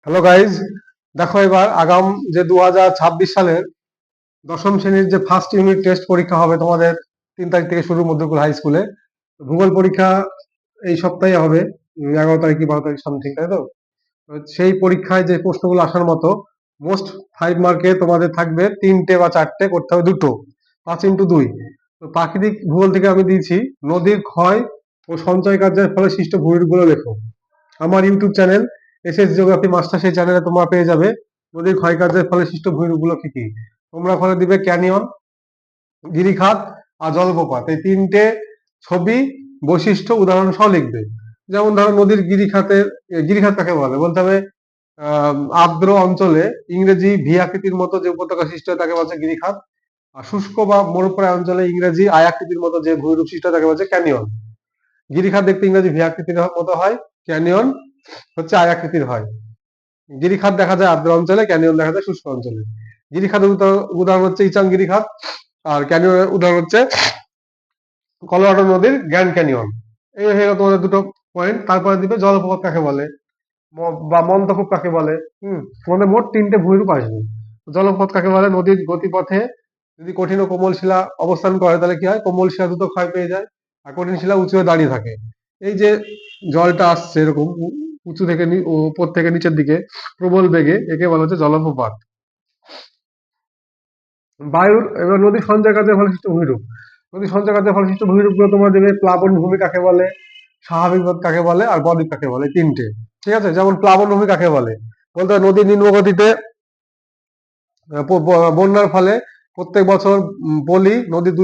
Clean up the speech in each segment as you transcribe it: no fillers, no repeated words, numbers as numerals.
Hello guys, দেখো এবার আগাম যে 2026 সালের দশম শ্রেণীর যে ফার্স্ট ইউনিট টেস্ট পরীক্ষা হবে তোমাদের 3 তারিখ থেকে শুরু মধ্যকুল হাই স্কুলে। ভূগোল পরীক্ষা এই সপ্তাহে হবে, 11 তারিখ কি 12 তারিখ সামথিং, তাই তো? তো সেই পরীক্ষায় যে প্রশ্নগুলো আসার মতো মোস্ট 5 মার্কে তোমাদের থাকবে 3টে বা 4টে, করতে হবে দুটো, 5x2। তো প্রাকৃতিক ভূগোল থেকে আমি দিয়েছি নদীর ক্ষয় ও সঞ্চয় কার্যের ফলে সৃষ্ট ভূমিরূপগুলো লেখো। আমার YouTube channel SS geography master, সেই চ্যানেলে তোমরা পেয়ে যাবে নদীর ক্ষয়কার্যের ফলে সৃষ্ট ভূমিরূপগুলো কি কি। তোমরা ওখানে দিবে ক্যানিয়ন, গিরিখাত আর জলপ্রপাত, এই 3টে ছবি, বৈশিষ্ট্য, উদাহরণ সহ লিখবে। যেমন ধরো নদীর গিরিখাতের, গিরিখাত কাকে বলে বলতে হবে আর্দ্র অঞ্চলে ইংরেজি ভি আকৃতির মতো যে উপত্যকা সৃষ্টি হয় তাকে বলছে গিরিখাত। আর শুষ্ক বা মরুপ্রায় অঞ্চলে ইংরেজি আই আকৃতির মতো যে ভূমিরূপ সৃষ্টি হয় তাকে বলছে ক্যানিয়ন। গিরিখাত দেখতে ইংরেজি ভি আকৃতির মতো হয়, ক্যানিয়ন হচ্ছে আয় আকৃতির হয়। গিরিখাত দেখা যায় আর্দ্র অঞ্চলে, ক্যানিয়ন দেখা যায় শুষ্ক অঞ্চলে। গিরিখাতের উদাহরণ হচ্ছে ইচাং গিরিখাত, আর ক্যানিয়নের উদাহরণ হচ্ছে কলোরাডো নদীর গ্র্যান্ড ক্যানিয়ন। এই হয়ে গেল তোমাদের দুটো পয়েন্ট। তারপরে দিবে জলপ্রপাত কাকে বলে বা মন্থকূপ কাকে বলে। তোমাদের মোট 3টে ভূমিরূপ আসবে। জলপথ কাকে বলে, নদীর গতিপথে যদি কঠিন ও কোমল শিলা অবস্থান করে তাহলে কি হয়, কোমল শিলা দ্রুত ক্ষয় পেয়ে যায় আর কঠিন শিলা উঁচু হয়ে দাঁড়িয়ে থাকে। এই যে জলটা আসছে এরকম উঁচু থেকে উপর থেকে নিচের দিকে প্রবল বেগে, একে বলা হচ্ছে জলপ্রপাত। বায়ুর, এবার নদীর সঞ্চয় কার্যের ফলে সৃষ্ট ভূমিরূপ। নদীর সঞ্চয় কার্যের ফলে সৃষ্ট ভূমিরূপ গুলো তোমরা দেবে প্লাবন ভূমি কাকে বলে, স্বাভাবিক বাঁধ কাকে বলে, আর বদ্বীপ কাকে বলে, 3টে। ঠিক আছে, যেমন প্লাবন ভূমি কাকে বলে বলতে হয় নদীর নিম্নগতিতে বন্যার ফলে প্রত্যেক বছর পলি নদীর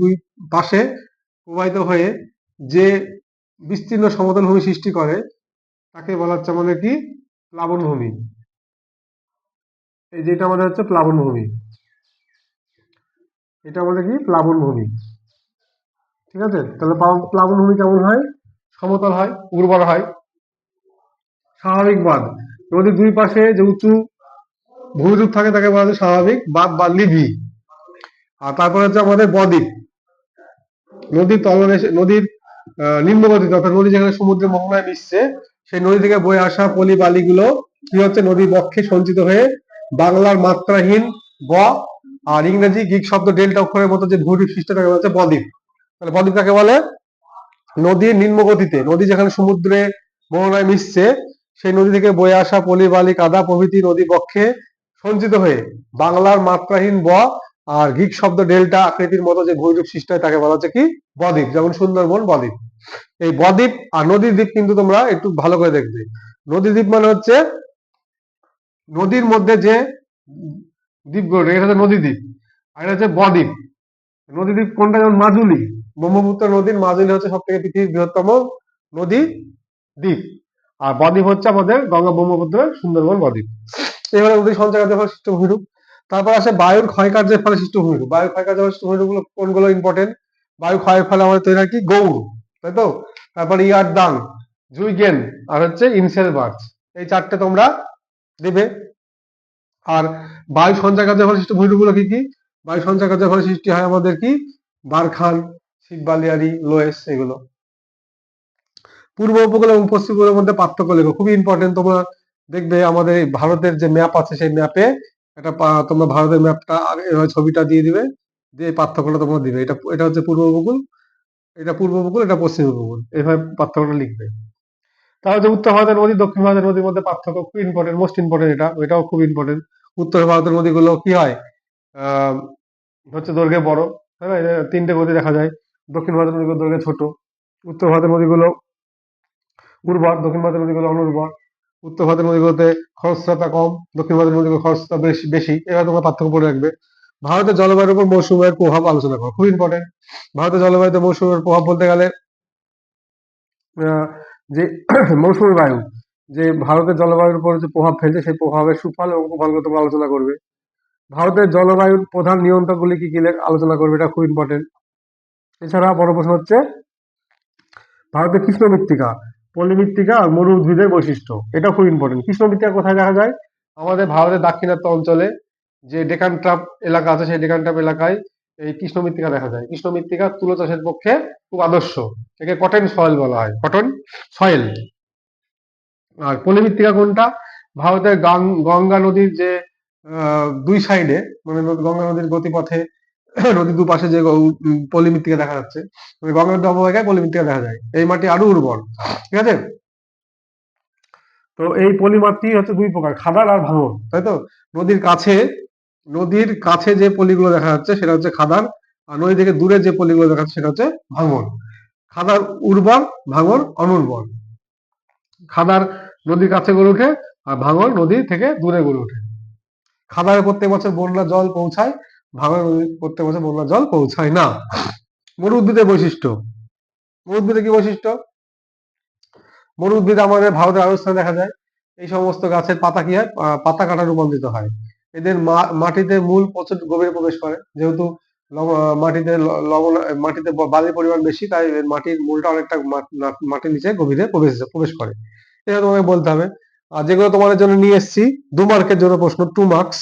দুই পাশে প্রবাহিত হয়ে যে বিস্তীর্ণ সমতল ভূমি সৃষ্টি করে তাকে বলা হচ্ছে আমাদের কি, প্লাবন ভূমি। এই যেটা আমাদের হচ্ছে প্লাবন ভূমি, এটা আমাদের কি, প্লাবন ভূমি। ঠিক আছে, তাহলে প্লাবন ভূমি কেমন হয়, সমতল হয়, উর্বর হয়। স্বাভাবিক বাঁধ, নদীর দুই পাশে যে উঁচু ভূমিরূপ থাকে তাকে বলা হচ্ছে স্বাভাবিক বাঁধ বা লিভি। আর তারপরে হচ্ছে আমাদের বদ্বীপ, নদীর তলদেশে, নদীর নিম্ন গতিতে, অর্থাৎ নদী যেখানে সমুদ্রের মোহনায় মিশছে সেই নদী থেকে বয়ে আসা পলি বালিগুলো কি হচ্ছে নদীর বক্ষে সঞ্চিত হয়ে বাংলার মাত্রাহীন ব আর ইংরেজি গ্রিক শব্দ ডেল্টা অক্ষরের মতো যে ভূমিরূপ সৃষ্টি তাকে বলা হচ্ছে বদ্বীপ। তাহলে বদ্বীপ কাকে বলে, নদীর নিম্ন গতিতে, নদী যেখানে সমুদ্রে মোহনায় মিশছে সেই নদী থেকে বয়ে আসা পলি বালি কাদা প্রভৃতি নদী বক্ষে সঞ্চিত হয়ে বাংলার মাত্রাহীন ব আর গ্রিক শব্দ ডেল্টা আকৃতির মতো যে ভূমিরূপ সৃষ্টি হয় তাকে বলা হচ্ছে কি, বদ্বীপ। যেমন সুন্দরবন বদ্বীপ। এই বদ্বীপ আর নদীর দ্বীপ কিন্তু তোমরা একটু ভালো করে দেখবে। নদীর দ্বীপ মানে হচ্ছে নদীর মধ্যে যে দ্বীপগুলো, এটা হচ্ছে নদী দ্বীপ। আর এটা হচ্ছে বদ্বীপ। নদী দ্বীপ কোনটা, যেমন মাজুলি, ব্রহ্মপুত্র নদীর মাজুলি হচ্ছে সব থেকে পৃথিবীর বৃহত্তম নদী দ্বীপ। আর বদ্বীপ হচ্ছে আমাদের গঙ্গা ব্রহ্মপুত্রের সুন্দরবন বদ্বীপ। এবারে নদী সঞ্চয় কার্যের ফলে সৃষ্ট ভূমিরূপ। তারপর আসে বায়ুর ক্ষয় কার্যের ফলে সৃষ্ট ভূমিরূপ। বায়ুর ক্ষয় কার্যের ফলে সৃষ্ট ভূমিরূপ গুলো কোনগুলো ইম্পর্টেন্ট, বায়ু ক্ষয়ের ফলে আমাদের তৈরি হয় কি, গৌর, তাই তো? তারপর ইয়ারদাং, জুইগেন, আর হচ্ছে ইনসেলবার্চ, এই 4টে তোমরা দেবে। আর বায়ু সঞ্চয় কার্যের ফলে সৃষ্ট ভূমিরূপ গুলো কি কি, বায়ু সঞ্চয় কার্যের ফলে সৃষ্টি হয় আমাদের কি, বারখান, শিখবালিয়ারি, লোয়েস, এগুলো। পূর্ব উপকূল এবং পশ্চিম উপকূলের মধ্যে পার্থক্য লেখো, খুবই ইম্পর্টেন্ট। তোমরা দেখবে আমাদের এই ভারতের যে ম্যাপ আছে সেই ম্যাপে এটা তোমরা ভারতের ম্যাপটা ছবিটা দিয়ে দিবে, দিয়ে পার্থক্যটা তোমরা দিবে। এটা এটা হচ্ছে পূর্ব উপকূল, এটা পূর্ব উপকূল, এটা পশ্চিম উপকূল, এইভাবে পার্থক্যটা লিখবে। তাহলে যে উত্তর ভারতের নদী দক্ষিণ ভারতের নদীর মধ্যে পার্থক্য খুব ইম্পর্টেন্ট, মোস্ট ইম্পর্টেন্ট, এটাও খুব ইম্পর্টেন্ট। উত্তর ভারতের নদীগুলো কি হয়, আহ হচ্ছে দৈর্ঘ্যে বড়, তাই না, 3টে গতি দেখা যায়। দক্ষিণ ভারতের নদীগুলো দৈর্ঘ্যে ছোট। উত্তর ভারতের নদীগুলো উর্বর, দক্ষিণ ভারতের নদীগুলো অনুর্বর। উত্তর ভারতের নদীগুলোতে খরস্রোতা কম, দক্ষিণ ভারতের নদীগুলো খরস্রোতা বেশি বেশি। এবার তোমরা পার্থক্য পড়ে রাখবে। ভারতের জলবায়ুর উপর মৌসুমের প্রভাব আলোচনা করো, খুব ইম্পর্টেন্ট। ভারতের জলবায়ুতে মৌসুমের প্রভাব বলতে গেলে যে মৌসুমী বায়ু যে ভারতের জলবায়ুর উপর যে প্রভাব ফেলছে সেই প্রভাবের সুফল এবং কুফলগুলো তোমরা আলোচনা করবে। ভারতের জলবায়ুর প্রধান নিয়ন্ত্রকগুলি কি কি আলোচনা করবে, এটা খুব ইম্পর্টেন্ট। এছাড়া বড় প্রশ্ন হচ্ছে ভারতের কৃষ্ণ মৃত্তিকা, পল্লী মৃত্তিকা আর মরু উদ্ভিদের বৈশিষ্ট্য, এটা খুব ইম্পর্টেন্ট। কৃষ্ণ মৃত্তিকা কোথায় দেখা যায়, আমাদের ভারতের দাক্ষিণাত্য অঞ্চলে যে ডেকান ট্রাপ এলাকা আছে সেই ডেকান ট্রাপ এলাকায় এই কৃষ্ণ মৃত্তিকা দেখা যায়। কৃষ্ণ মৃত্তিকা তুলো চাষের পক্ষে খুব আদর্শ, একে কটন সয়েল বলা হয়, কটন সয়েল। আর পলিমৃত্তিকা কোনটা? ভারতের গঙ্গা নদীর যে দুই সাইডে, মানে গঙ্গা নদীর গতিপথে নদীর দুপাশে যে পলিমৃত্তিকা দেখা যাচ্ছে, মানে গঙ্গা নদীর অববাহিকায় পলিমৃত্তিকা দেখা যায়। এই মাটি আরো উর্বর। ঠিক আছে, তো এই পলি মাটি হচ্ছে দুই প্রকার, খাদার আর ভাঙন, তাই তো? নদীর কাছে, নদীর কাছে যে পলিগুলো দেখা যাচ্ছে সেটা হচ্ছে খাদার, আর নদী থেকে দূরে যে পলিগুলো দেখা যাচ্ছে সেটা হচ্ছে ভাঙন। খাদার উর্বর, ভাঙন অনুর্বর। খাদার নদীর কাছে গড়ে ওঠে, আর ভাঙন নদী থেকে দূরে গড়ে ওঠে। খাদারে প্রত্যেক বছর বন্যা জল পৌঁছায়, ভাঙন নদী প্রত্যেক বছর বন্যা জল পৌঁছায় না। মরু উদ্ভিদের বৈশিষ্ট্য। মরু উদ্ভিদের কি বৈশিষ্ট্য? মরু উদ্ভিদ আমাদের ভারতের রাজস্থানে দেখা যায়। এই সমস্ত গাছের পাতা কি হয়? পাতা কাটা রূপান্তরিত হয়। এদের মাটিতে মূল প্রচুর গভীরে প্রবেশ করে, যেহেতু মাটিতে লবণ, মাটিতে বালির পরিমাণ বেশি, তাই এর মাটির মূলটা অনেকটা মাটির নিচে গভীরে প্রবেশ করে। এটা তোমাকে বলতে হবে। আর যেগুলো তোমাদের জন্য নিয়ে এসেছি 2 মার্কের জন্য প্রশ্ন, 2 মার্কস,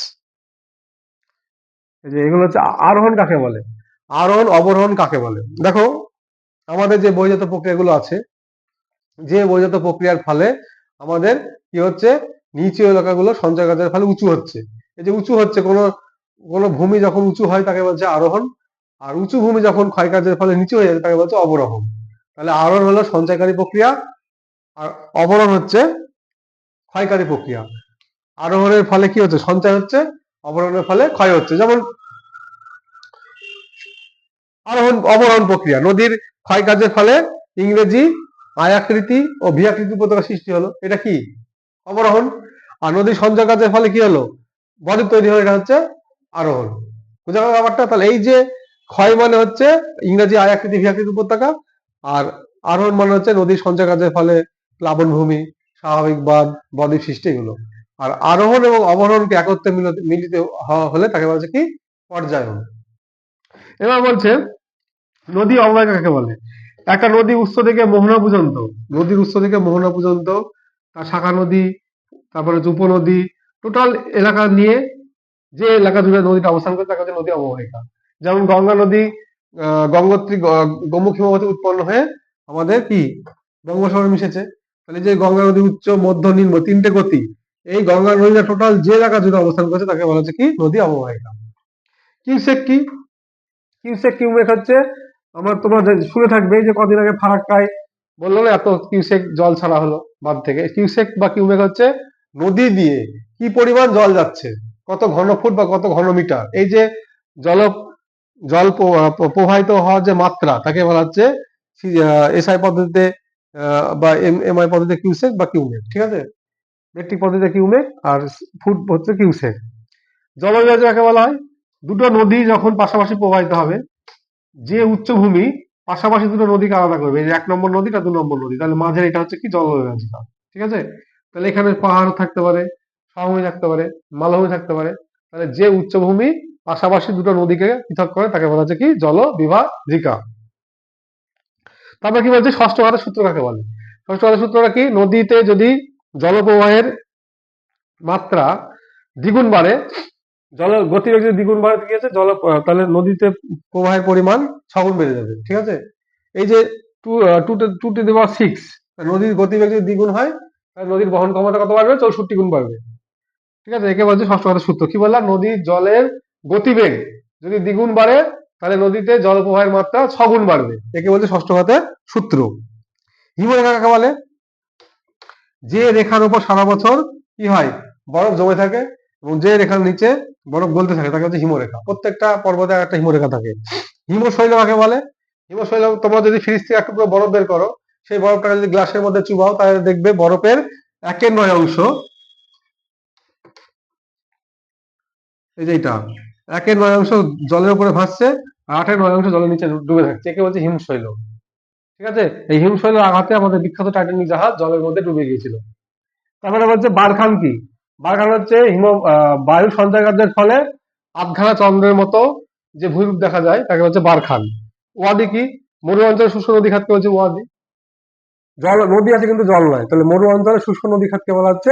এই যে এগুলো হচ্ছে আরোহণ কাকে বলে, আরোহণ অবরোহণ কাকে বলে। দেখো, আমাদের যে বহিঃজাত প্রক্রিয়াগুলো আছে, যে বহিঃজাত প্রক্রিয়ার ফলে আমাদের কি হচ্ছে, নিচু এলাকাগুলো সঞ্চয় কাজের ফলে উঁচু হচ্ছে। এই যে উঁচু হচ্ছে, কোনো কোনো ভূমি যখন উঁচু হয় তাকে বলছে আরোহণ, আর উঁচু ভূমি যখন ক্ষয়কার্যের ফলে নিচু হয়ে যায় তাকে বলছে অবরোহণ। তাহলে আরোহণ হলো সঞ্চয়কারী প্রক্রিয়া, আর অবরোহণ হচ্ছে ক্ষয়কারী প্রক্রিয়া। আরোহণের ফলে কি হচ্ছে? সঞ্চয় হচ্ছে, অবরোহণের ফলে ক্ষয় হচ্ছে। যেমন আরোহণ অবরোহণ প্রক্রিয়া, নদীর ক্ষয়কার্যের ফলে ইংরেজি আয়াকৃতি ও ভিয়াকৃতি উপত্যকা সৃষ্টি হলো, এটা কি? অবরোহণ। আর নদীর সঞ্চয় কাজের ফলে কি হলো? বদ্বীপ তৈরি হলো, এটা হচ্ছে আরোহণ। বুঝা গেল ব্যাপারটা? তাহলে এই যে ক্ষয় মানে হচ্ছে ইংরেজি আয়াকৃতি ভিয়াকৃতি উপত্যকা, আর আরোহণ মানে হচ্ছে নদীর সঞ্চয় কাজের ফলে প্লাবন ভূমি, স্বাভাবিক বাঁধ, বদ্বীপ সৃষ্টি, এগুলো। আর আরোহণ এবং অবরোহণকে একত্রে মিলিত হলে তাকে বলছে কি? পর্যায়ন। এবার বলছে নদী অববাহিকা কাকে বলে। একটা নদী উৎস থেকে মোহনা পর্যন্ত, নদীর উৎস থেকে মোহনা পর্যন্ত তার শাখা নদী, তারপরে উপনদী, টোটাল এলাকা নিয়ে যে এলাকা জুড়ে নদীটা অবস্থান করে তাকে হচ্ছে নদী অববাহিকা। যেমন গঙ্গা নদী গঙ্গোত্রী গোমুখ হিমবাহ উৎপন্ন হয়ে আমাদের কি বঙ্গোপসাগরে মিশেছে। তাহলে যে গঙ্গা নদী উচ্চ, মধ্য, নিম্ন 3টে গতি, এই গঙ্গা নদীটা টোটাল যে এলাকা জুড়ে অবস্থান করেছে তাকে বলা হচ্ছে কি? নদী অববাহিকা। কিউসেক কি? কিউসেক কিউমেক হচ্ছে, তোমরা শুনে থাকবে যে কদিন আগে ফারাক্কায় বললো না এত কিউসেক জল ছাড়া হলো বাঁধ থেকে। কিউসেক বা কিউমেক হচ্ছে নদী দিয়ে কি পরিমাণ জল যাচ্ছে, কত ঘন ফুট বা কত ঘন মিটার, এই যে জল জল প্রবাহিত হওয়ার যে মাত্রা তাকে বলা হচ্ছে এসআই পদ্ধতিতে বা এমআই পদ্ধতিতে কিউসেক বা কিউমেক। ঠিক আছে, মেট্রিক পদ্ধতিতে কিউমেক আর ফুট হচ্ছে কিউসেক। জলবিভাজ কাকে বলা হয়? দুটো নদী যখন পাশাপাশি প্রবাহিত হবে, যে উচ্চভূমি পাশাপাশি দুটো নদীকে আলাদা করবে, এই যে 1 নম্বর নদীটা 2 নম্বর নদী, তাহলে মাঝের এটা হচ্ছে কি? জলবিভাজিকা। ঠিক আছে, তাহলে এখানে পাহাড় থাকতে পারে, সমভূমি থাকতে পারে, মালভূমি থাকতে পারে। তাহলে যে উচ্চভূমি পাশাপাশি দুটো নদীকে পৃথক করে তাকে বলা হচ্ছে কি? জলবিভাজিকা। তারপর কি বলছে? ষষ্ঠ ঘাতের সূত্র কাকে বলে? ষষ্ঠ ঘাতের সূত্রটা কি? নদীতে যদি জলপ্রবাহের মাত্রা দ্বিগুণ বাড়ে, জল গতিবেগ যদি দ্বিগুণ বাড়ে কি আছে তাহলে নদীতে প্রবাহের পরিমাণ 6 গুণ বেড়ে যাবে। ঠিক আছে, এই যে টু টু দি পাওয়ার 6, নদীর গতিবেগ যদি দ্বিগুণ হয় তাহলে নদীর বহন ক্ষমতা কত বাড়বে? 64 গুণ বাড়বে। ঠিক আছে, একে বলছে ষষ্ঠ ঘাতের সূত্র। কি বললাম? নদীর জলের গতিবেগ যদি দ্বিগুণ বাড়ে তাহলে নদীতে জল প্রবাহের মাত্রা 6 গুণ বাড়বে, একে বলছে ষষ্ঠ ঘাতের সূত্র। হিমরেখা কাকে বলে? যে রেখার উপর সারা বছর কি হয়? বরফ জমে থাকে, এবং যে রেখার নিচে বরফ গলতে থাকে তাকে হচ্ছে হিমরেখা। প্রত্যেকটা পর্বতে একটা হিমরেখা থাকে। হিমশৈল কাকে বলে? হিমশৈল, তোমরা যদি ফ্রিজ থেকে একটু বরফ বের করো, সেই বরফটাকে যদি গ্লাসের মধ্যে চুবাও তাহলে দেখবে বরফের 1/9 অংশ, এই যে এটা 1/9 অংশ জলের উপরে ভাসছে, আর 8/9 অংশ জলের নিচে ডুবে থাকছে, একে বলছে হিমশৈল। ঠিক আছে, এই হিমশৈলের আঘাতে আমাদের বিখ্যাত টাইটানিক জাহাজ জলের মধ্যে ডুবে গিয়েছিল। তারপরে বলছে বারখান কি? বারখান হচ্ছে বায়ু সঞ্চারকার্যের ফলে আধখানা চন্দ্রের মতো যে ভূমিরূপ দেখা যায় তাকে হচ্ছে বারখান। ওয়াদি কি? মরু অঞ্চলের শুষ্ক নদী খাতকে হচ্ছে ওয়াদি। জল নদী আছে কিন্তু জল নয়, তাহলে মরু অঞ্চলের শুষ্ক নদী খাতকে বলা হচ্ছে